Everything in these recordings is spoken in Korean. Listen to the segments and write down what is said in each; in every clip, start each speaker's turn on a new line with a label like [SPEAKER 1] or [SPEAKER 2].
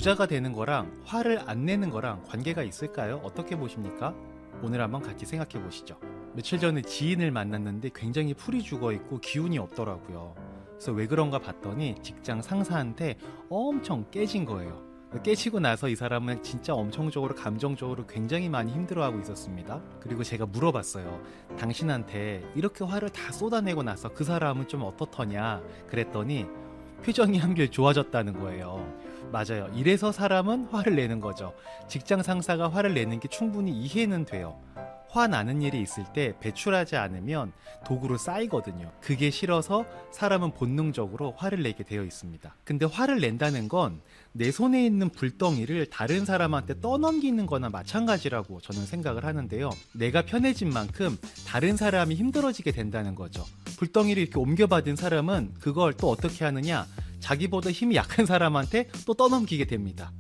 [SPEAKER 1] 부자가 되는 거랑 화를 안 내는 거랑 관계가 있을까요? 어떻게 보십니까? 오늘 한번 같이 생각해 보시죠. 며칠 전에 지인을 만났는데 굉장히 풀이 죽어 있고 기운이 없더라고요. 그래서 왜 그런가 봤더니 직장 상사한테 엄청 깨진 거예요. 깨지고 나서 이 사람은 진짜 엄청적으로 감정적으로 굉장히 많이 힘들어하고 있었습니다. 그리고 제가 물어봤어요. 당신한테 이렇게 화를 다 쏟아내고 나서 그 사람은 좀 어떻더냐 그랬더니 표정이 한결 좋아졌다는 거예요. 맞아요. 이래서 사람은 화를 내는 거죠. 직장 상사가 화를 내는 게 충분히 이해는 돼요. 화 나는 일이 있을 때 배출하지 않으면 독으로 쌓이거든요. 그게 싫어서 사람은 본능적으로 화를 내게 되어 있습니다. 근데 화를 낸다는 건 내 손에 있는 불덩이를 다른 사람한테 떠넘기는 거나 마찬가지라고 저는 생각을 하는데요. 내가 편해진 만큼 다른 사람이 힘들어지게 된다는 거죠. 불덩이를 이렇게 옮겨받은 사람은 그걸 또 어떻게 하느냐? 자기보다 힘이 약한 사람한테 또 떠넘기게 됩니다.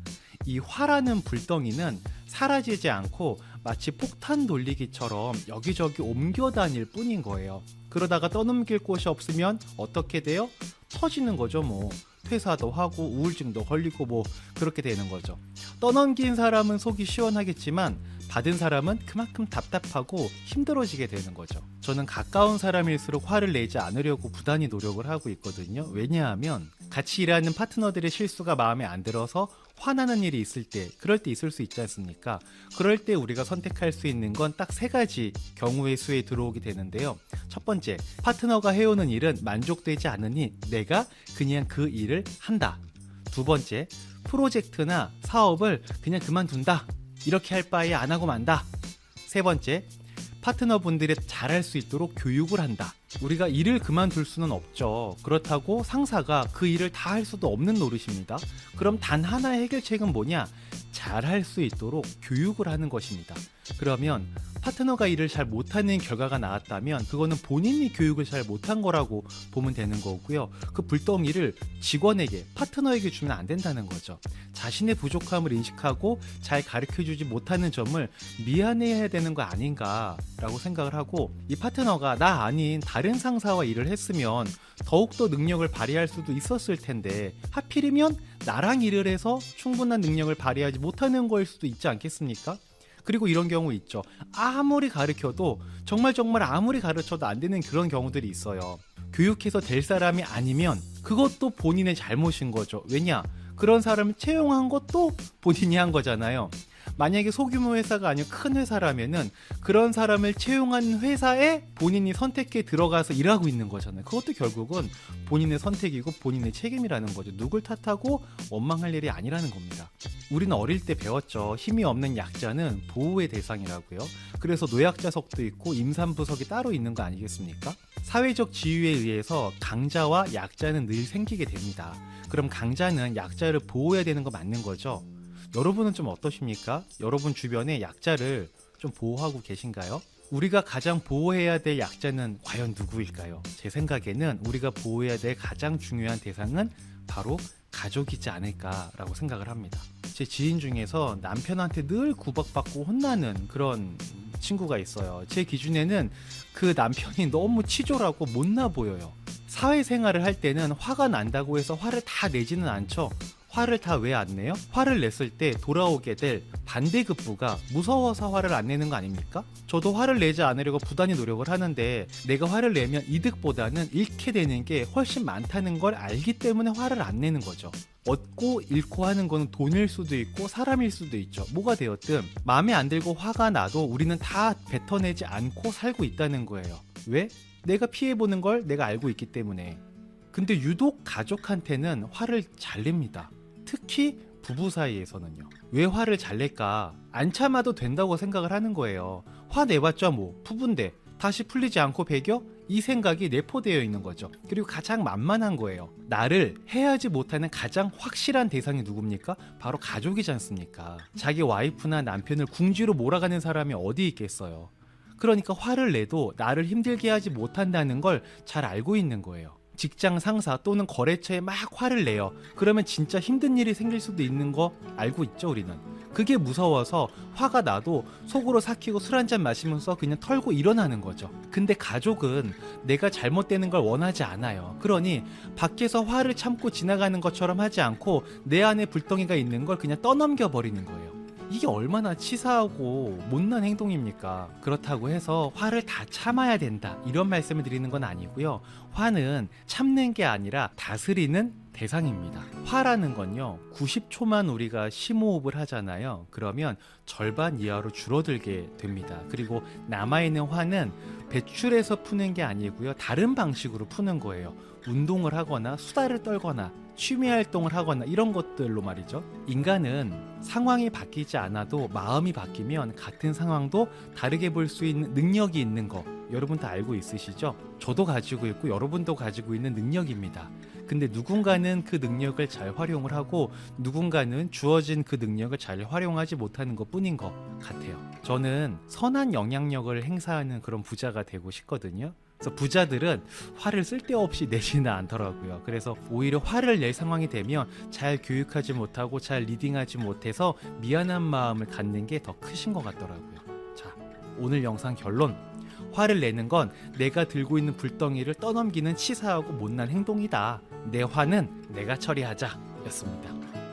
[SPEAKER 1] 이 화라는 불덩이는 사라지지 않고 마치 폭탄 돌리기처럼 여기저기 옮겨 다닐 뿐인 거예요. 그러다가 떠넘길 곳이 없으면 어떻게 돼요? 터지는 거죠. 뭐 퇴사도 하고 우울증도 걸리고 뭐 그렇게 되는 거죠. 떠넘긴 사람은 속이 시원하겠지만 받은 사람은 그만큼 답답하고 힘들어지게 되는 거죠. 저는 가까운 사람일수록 화를 내지 않으려고 부단히 노력을 하고 있거든요. 왜냐하면 같이 일하는 파트너들의 실수가 마음에 안 들어서 화나는 일이 있을 때, 그럴 때 있을 수 있지 않습니까? 그럴 때 우리가 선택할 수 있는 건 딱 3가지 경우의 수에 들어오게 되는데요. 첫 번째, 파트너가 해오는 일은 만족되지 않으니 내가 그냥 그 일을 한다. 두 번째, 프로젝트나 사업을 그냥 그만둔다. 이렇게 할 바에 안 하고 만다. 세 번째, 파트너분들이 잘할 수 있도록 교육을 한다. 우리가 일을 그만둘 수는 없죠. 그렇다고 상사가 그 일을 다 할 수도 없는 노릇입니다. 그럼 단 하나의 해결책은 뭐냐? 잘할 수 있도록 교육을 하는 것입니다. 그러면 파트너가 일을 잘 못하는 결과가 나왔다면 그거는 본인이 교육을 잘 못한 거라고 보면 되는 거고요. 그 불덩이를 직원에게, 파트너에게 주면 안 된다는 거죠. 자신의 부족함을 인식하고 잘 가르쳐주지 못하는 점을 미안해해야 되는 거 아닌가라고 생각을 하고, 이 파트너가 나 아닌 다른 상사와 일을 했으면 더욱더 능력을 발휘할 수도 있었을 텐데 하필이면 나랑 일을 해서 충분한 능력을 발휘하지 못하는 거일 수도 있지 않겠습니까? 그리고 이런 경우 있죠. 아무리 가르쳐도 정말 아무리 가르쳐도 안 되는 그런 경우들이 있어요. 교육해서 될 사람이 아니면 그것도 본인의 잘못인 거죠. 왜냐? 그런 사람을 채용한 것도 본인이 한 거잖아요. 만약에 소규모 회사가 아니고 큰 회사라면은 그런 사람을 채용한 회사에 본인이 선택해 들어가서 일하고 있는 거잖아요. 그것도 결국은 본인의 선택이고 본인의 책임이라는 거죠. 누굴 탓하고 원망할 일이 아니라는 겁니다. 우리는 어릴 때 배웠죠. 힘이 없는 약자는 보호의 대상이라고요. 그래서 노약자석도 있고 임산부석이 따로 있는 거 아니겠습니까? 사회적 지위에 의해서 강자와 약자는 늘 생기게 됩니다. 그럼 강자는 약자를 보호해야 되는 거 맞는 거죠? 여러분은 좀 어떠십니까? 여러분 주변에 약자를 좀 보호하고 계신가요? 우리가 가장 보호해야 될 약자는 과연 누구일까요? 제 생각에는 우리가 보호해야 될 가장 중요한 대상은 바로 가족이지 않을까라고 생각을 합니다. 제 지인 중에서 남편한테 늘 구박받고 혼나는 그런 친구가 있어요. 제 기준에는 그 남편이 너무 치졸하고 못나 보여요. 사회생활을 할 때는 화가 난다고 해서 화를 다 내지는 않죠. 화를 다 왜 안 내요? 화를 냈을 때 돌아오게 될 반대급부가 무서워서 화를 안 내는 거 아닙니까? 저도 화를 내지 않으려고 부단히 노력을 하는데 내가 화를 내면 이득보다는 잃게 되는 게 훨씬 많다는 걸 알기 때문에 화를 안 내는 거죠. 얻고 잃고 하는 거는 돈일 수도 있고 사람일 수도 있죠. 뭐가 되었든 마음에 안 들고 화가 나도 우리는 다 뱉어내지 않고 살고 있다는 거예요. 왜? 내가 피해보는 걸 내가 알고 있기 때문에. 근데 유독 가족한테는 화를 잘 냅니다. 특히 부부 사이에서는요. 왜 화를 잘 낼까? 안 참아도 된다고 생각을 하는 거예요. 화 내봤자 뭐 부부인데 다시 풀리지 않고 배겨? 이 생각이 내포되어 있는 거죠. 그리고 가장 만만한 거예요. 나를 해하지 못하는 가장 확실한 대상이 누굽니까? 바로 가족이지 않습니까? 자기 와이프나 남편을 궁지로 몰아가는 사람이 어디 있겠어요. 그러니까 화를 내도 나를 힘들게 하지 못한다는 걸 잘 알고 있는 거예요. 직장 상사 또는 거래처에 막 화를 내요. 그러면 진짜 힘든 일이 생길 수도 있는 거 알고 있죠, 우리는. 그게 무서워서 화가 나도 속으로 삭히고 술 한잔 마시면서 그냥 털고 일어나는 거죠. 근데 가족은 내가 잘못되는 걸 원하지 않아요. 그러니 밖에서 화를 참고 지나가는 것처럼 하지 않고 내 안에 불덩이가 있는 걸 그냥 떠넘겨 버리는 거예요. 이게 얼마나 치사하고 못난 행동입니까? 그렇다고 해서 화를 다 참아야 된다, 이런 말씀을 드리는 건 아니고요. 화는 참는 게 아니라 다스리는 대상입니다. 화라는 건요, 90초만 우리가 심호흡을 하잖아요. 그러면 절반 이하로 줄어들게 됩니다. 그리고 남아있는 화는 배출해서 푸는 게 아니고요, 다른 방식으로 푸는 거예요. 운동을 하거나 수다를 떨거나 취미 활동을 하거나 이런 것들로 말이죠. 인간은 상황이 바뀌지 않아도 마음이 바뀌면 같은 상황도 다르게 볼 수 있는 능력이 있는 거, 여러분 다 알고 있으시죠? 저도 가지고 있고 여러분도 가지고 있는 능력입니다. 근데 누군가는 그 능력을 잘 활용을 하고 누군가는 주어진 그 능력을 잘 활용하지 못하는 것 뿐인 것 같아요. 저는 선한 영향력을 행사하는 그런 부자가 되고 싶거든요. 그래서 부자들은 화를 쓸데없이 내지는 않더라고요. 그래서 오히려 화를 낼 상황이 되면 잘 교육하지 못하고 잘 리딩하지 못해서 미안한 마음을 갖는 게 더 크신 것 같더라고요. 자, 오늘 영상 결론. 화를 내는 건 내가 들고 있는 불덩이를 떠넘기는 치사하고 못난 행동이다. 내 화는 내가 처리하자 였습니다.